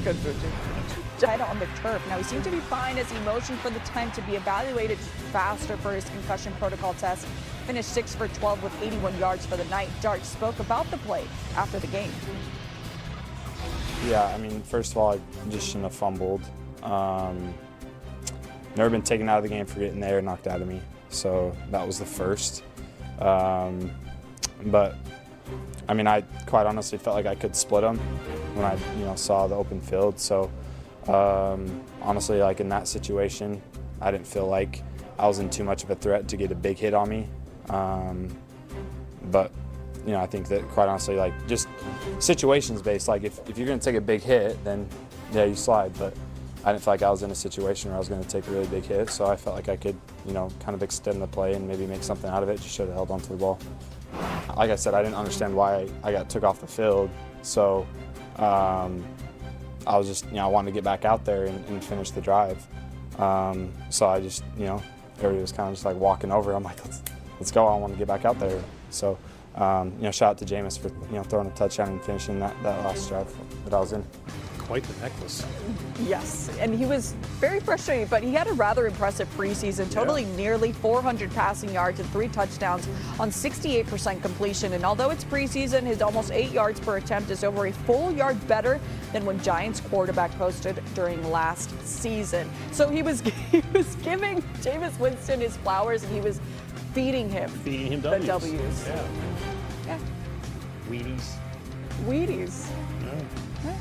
good, Bucci. On the turf. Now, he seemed to be fine as he motioned for the 10 to be evaluated faster for his concussion protocol test. Finished 6 for 12 with 81 yards for the night. Dart spoke about the play after the game. Yeah, I mean, first of all, I just shouldn't have fumbled. Never been taken out of the game for getting there, knocked out of me. So that was the first. But I mean, I quite honestly felt like I could split them when I, saw the open field. So honestly, like in that situation, I didn't feel like I was in too much of a threat to get a big hit on me. But I think that quite honestly, like just situations based, like if you're going to take a big hit, then yeah, you slide. But I didn't feel like I was in a situation where I was going to take a really big hit. So I felt like I could, kind of extend the play and maybe make something out of it. Just should have held onto the ball. Like I said, I didn't understand why I got took off the field. So I was just, I wanted to get back out there and finish the drive. So I just, everybody was kind of just like walking over. I'm like, let's go. I want to get back out there. So, shout out to Jameis for, throwing a touchdown and finishing that last drive that I was in. Quite the necklace. Yes, and he was very frustrated, but he had a rather impressive preseason, totaling nearly 400 passing yards and 3 touchdowns on 68% completion. And although it's preseason, his almost 8 yards per attempt is over a full yard better than when Giants quarterback posted during last season. So he was giving Jameis Winston his flowers, and he was feeding him the W's. Yeah. Wheaties. Yeah.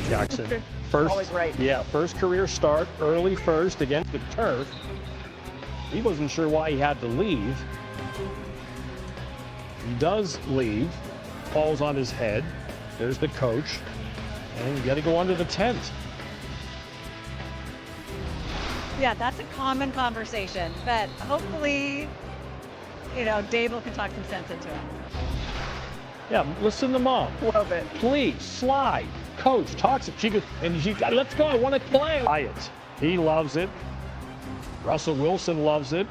Jaxson, Always right. First career start, early first against the turf. He wasn't sure why he had to leave. He does leave, falls on his head. There's the coach, and you got to go under the tent. Yeah, that's a common conversation, but hopefully, Dable can talk some sense into it. Yeah, listen to Mom. Love it. Please, slide. Coach talks it. She goes, let's go. I want to play. Wyatt, he loves it. Russell Wilson loves it.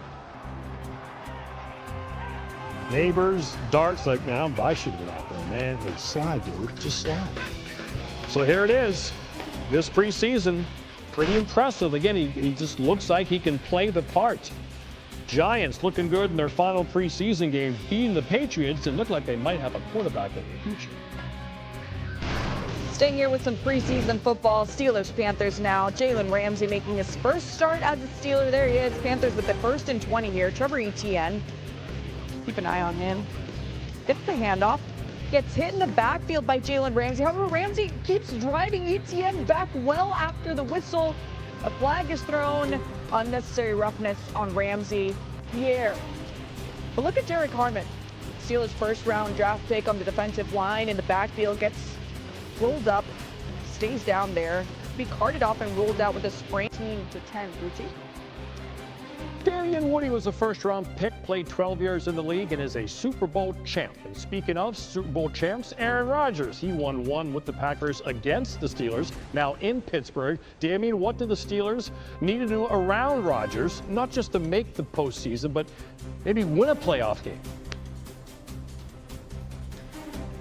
Neighbors, Dart's like, man, I should get out there, man. Hey, slide, dude. Just slide. So here it is. This preseason, pretty impressive. Again, he just looks like he can play the part. Giants looking good in their final preseason game, beating the Patriots, and look like they might have a quarterback in the future. Staying here with some preseason football, Steelers-Panthers now. Jalen Ramsey making his first start as a Steeler. There he is. Panthers with the 1st and 20 here. Trevor Etienne. Keep an eye on him. Gets the handoff. Gets hit in the backfield by Jalen Ramsey. However, Ramsey keeps driving Etienne back well after the whistle. A flag is thrown. Unnecessary roughness on Ramsey. Pierre. But look at Derek Harmon. Steelers' first-round draft pick on the defensive line in the backfield gets rolled up, stays down there, be carted off and rolled out with a sprain. 10 to 10, Gucci. Darian Woody was a first-round pick, played 12 years in the league, and is a Super Bowl champ. And speaking of Super Bowl champs, Aaron Rodgers. He won one with the Packers against the Steelers, now in Pittsburgh. Damien, what do the Steelers need to do around Rodgers, not just to make the postseason, but maybe win a playoff game?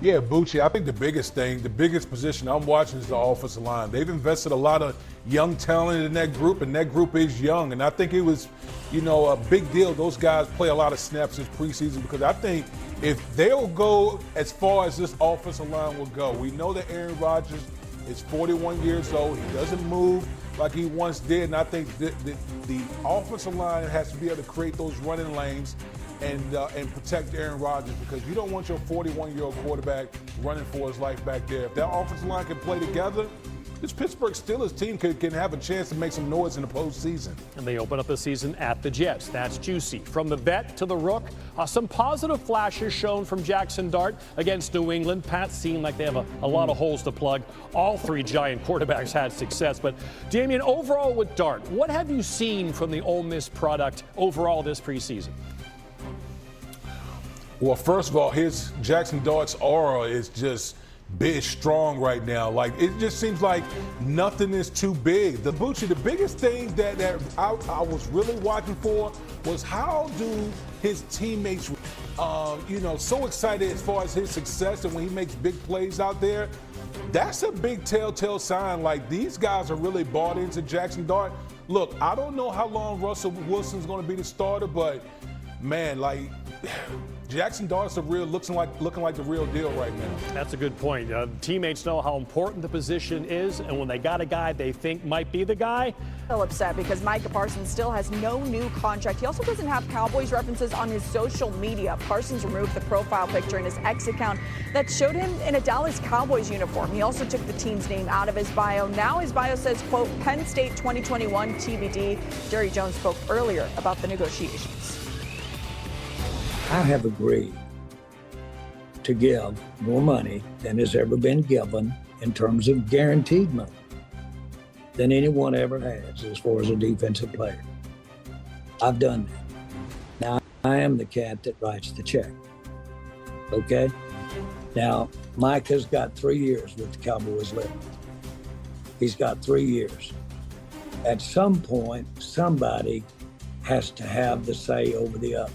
Yeah, Bucci, I think the biggest position I'm watching is the offensive line. They've invested a lot of young talent in that group, and that group is young. And I think it was, a big deal. Those guys play a lot of snaps this preseason because I think if they'll go as far as this offensive line will go, we know that Aaron Rodgers is 41 years old. He doesn't move like he once did. And I think the offensive line has to be able to create those running lanes and protect Aaron Rodgers, because you don't want your 41-year-old quarterback running for his life back there. If that offensive line can play together, this Pittsburgh Steelers team can have a chance to make some noise in the postseason. And they open up the season at the Jets. That's juicy. From the vet to the rook, some positive flashes shown from Jaxson Dart against New England. Pats seem like they have a lot of holes to plug. All 3 Giant quarterbacks had success. But, Damien, overall with Dart, what have you seen from the Ole Miss product overall this preseason? Well, first of all, Jaxson Dart's aura is just big, strong right now. Like, it just seems like nothing is too big. The biggest thing that I was really watching for was how do his teammates so excited as far as his success and when he makes big plays out there, that's a big telltale sign. Like, these guys are really bought into Jaxson Dart. Look, I don't know how long Russell Wilson's going to be the starter, but man, like, Jaxson Dart's looking like the real deal right now. That's a good point. Teammates know how important the position is, and when they got a guy they think might be the guy. Still upset because Micah Parsons still has no new contract. He also doesn't have Cowboys references on his social media. Parsons removed the profile picture in his X account that showed him in a Dallas Cowboys uniform. He also took the team's name out of his bio. Now his bio says, quote, Penn State 2021 TBD. Jerry Jones spoke earlier about the negotiations. I have agreed to give more money than has ever been given in terms of guaranteed money than anyone ever has as far as a defensive player. I've done that. Now, I am the cat that writes the check. Okay? Now, Mike has got 3 years with the Cowboys left. He's got 3 years. At some point, somebody has to have the say over the other.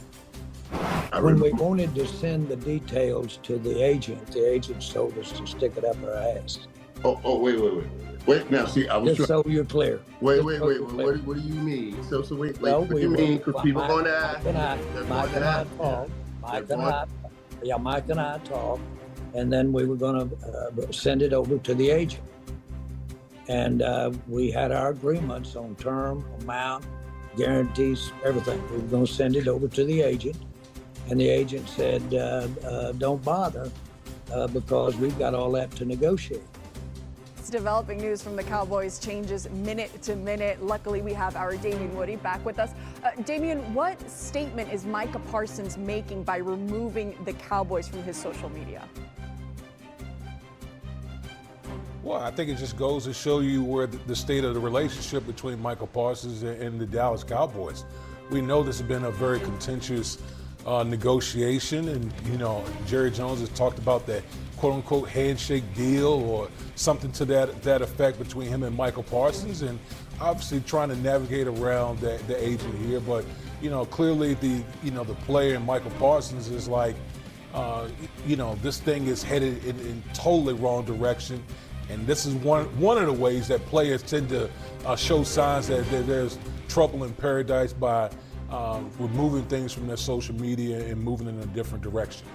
When we wanted to send the details to the agent told us to stick it up our ass. Wait, now, see, I was just so you're clear. Wait. What do you mean? So wait, what do you mean? Because people are going to ask. Mike and I talked, and then we were going to send it over to the agent. And we had our agreements on term, amount, guarantees, everything. We were going to send it over to the agent. And the agent said, don't bother because we've got all that to negotiate. It's developing news from the Cowboys changes minute to minute. Luckily, we have our Damian Woody back with us. Damian, what statement is Micah Parsons making by removing the Cowboys from his social media? Well, I think it just goes to show you where the state of the relationship between Micah Parsons and the Dallas Cowboys. We know this has been a very contentious negotiation, and Jerry Jones has talked about that quote-unquote handshake deal or something to that effect between him and Michael Parsons, and obviously trying to navigate around the agent here. But clearly the player in Michael Parsons is like, this thing is headed in totally wrong direction, and this is one of the ways that players tend to show signs that there's trouble in paradise by removing things from their social media and moving in a different direction.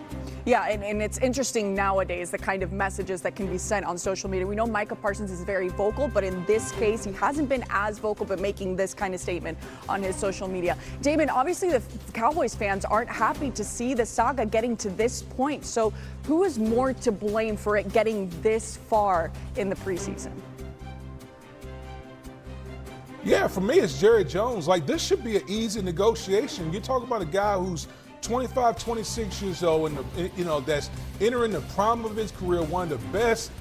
Yeah, and it's interesting nowadays, the kind of messages that can be sent on social media. We know Micah Parsons is very vocal, but in this case, he hasn't been as vocal, but making this kind of statement on his social media. Damon, obviously the Cowboys fans aren't happy to see the saga getting to this point. So who is more to blame for it getting this far in the preseason? Yeah, for me, it's Jerry Jones. Like, this should be an easy negotiation. You're talking about a guy who's 25, 26 years old, and that's entering the prime of his career, one of the best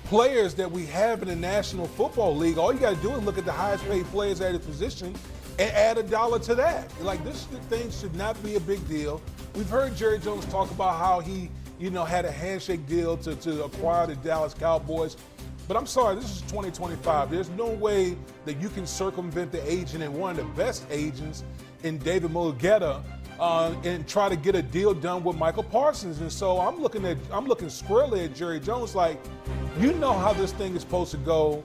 players that we have in the National Football League. All you got to do is look at the highest paid players at his position and add $1 to that. Like, this thing should not be a big deal. We've heard Jerry Jones talk about how he, had a handshake deal to acquire the Dallas Cowboys. But I'm sorry, this is 2025. There's no way that you can circumvent the agent and one of the best agents in David Mulugeta and try to get a deal done with Michael Parsons. And so I'm looking squarely at Jerry Jones like, how this thing is supposed to go.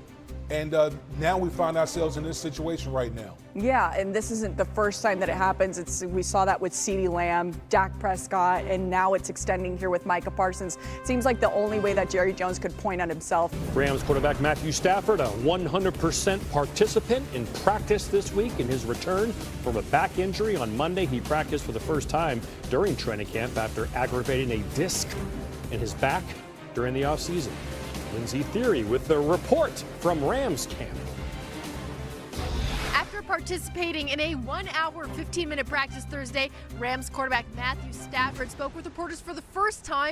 And now we find ourselves in this situation right now. Yeah, and this isn't the first time that it happens. We saw that with CeeDee Lamb, Dak Prescott, and now it's extending here with Micah Parsons. It seems like the only way that Jerry Jones could point at himself. Rams quarterback Matthew Stafford, a 100% participant in practice this week in his return from a back injury. On Monday, he practiced for the first time during training camp after aggravating a disc in his back during the offseason. Lindsay Theory with the report from Rams camp. After participating in a 1-hour, 15-minute practice Thursday, Rams quarterback Matthew Stafford spoke with reporters for the first time